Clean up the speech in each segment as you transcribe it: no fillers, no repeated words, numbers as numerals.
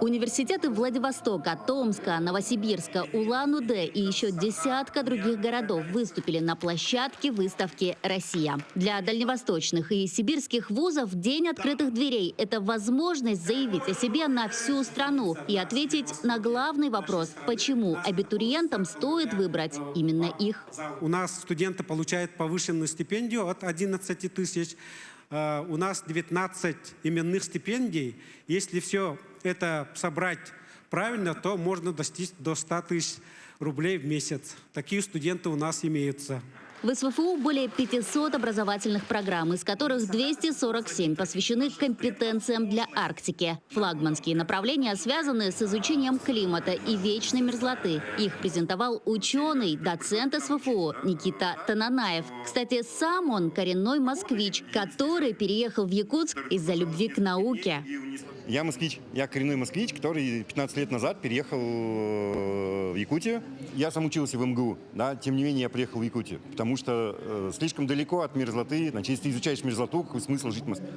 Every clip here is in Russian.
Университеты Владивостока, Томска, Новосибирска, Улан-Удэ и еще десятка других городов выступили на площадке выставки «Россия». Для дальневосточных и сибирских вузов День открытых дверей – это возможность заявить о себе на всю страну и ответить на главный вопрос – почему абитуриентам стоит выбрать именно их. У нас студенты получают повышенную стипендию от 11 тысяч. У нас 19 именных стипендий. Если все это собрать правильно, то можно достичь до 100 тысяч рублей в месяц. Такие студенты у нас имеются. В СВФУ более 500 образовательных программ, из которых 247 посвящены компетенциям для Арктики. Флагманские направления связаны с изучением климата и вечной мерзлоты. Их презентовал ученый, доцент СВФУ Никита Тананаев. Кстати, сам он коренной москвич, который переехал в Якутск из-за любви к науке. Я москвич, я коренной москвич, который 15 лет назад переехал в Якутию. Я сам учился в МГУ, да, тем не менее я приехал в Якутию, потому что слишком далеко от мерзлоты. Значит, если ты изучаешь мерзлоту, какой смысл жить в Москве?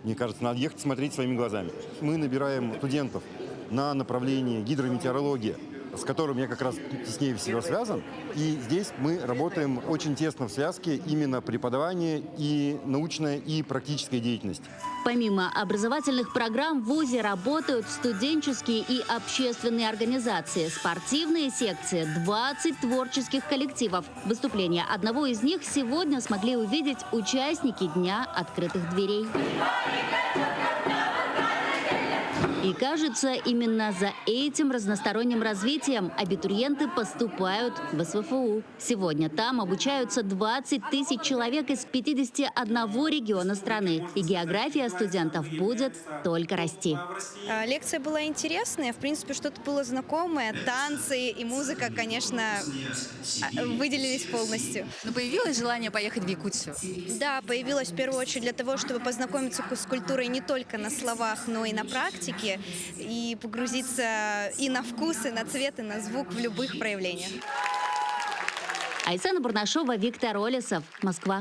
Мне кажется, надо ехать смотреть своими глазами. Мы набираем студентов на направлении гидрометеорология, с которым я как раз теснее всего связан. И здесь мы работаем очень тесно в связке именно преподавание и научная, и практическая деятельность. Помимо образовательных программ в ВУЗе работают студенческие и общественные организации, спортивные секции, 20 творческих коллективов. Выступление одного из них сегодня смогли увидеть участники Дня открытых дверей. И кажется, именно за этим разносторонним развитием абитуриенты поступают в СВФУ. Сегодня там обучаются 20 тысяч человек из 51 региона страны. И география студентов будет только расти. Лекция была интересная, в принципе, что-то было знакомое. Танцы и музыка, конечно, выделились полностью. Но появилось желание поехать в Якутию? Да, появилось в первую очередь для того, чтобы познакомиться с культурой не только на словах, но и на практике. И погрузиться и на вкус, и на цвет, и на звук в любых проявлениях. Айсана Бурнашова, Виктор Олесов, Москва.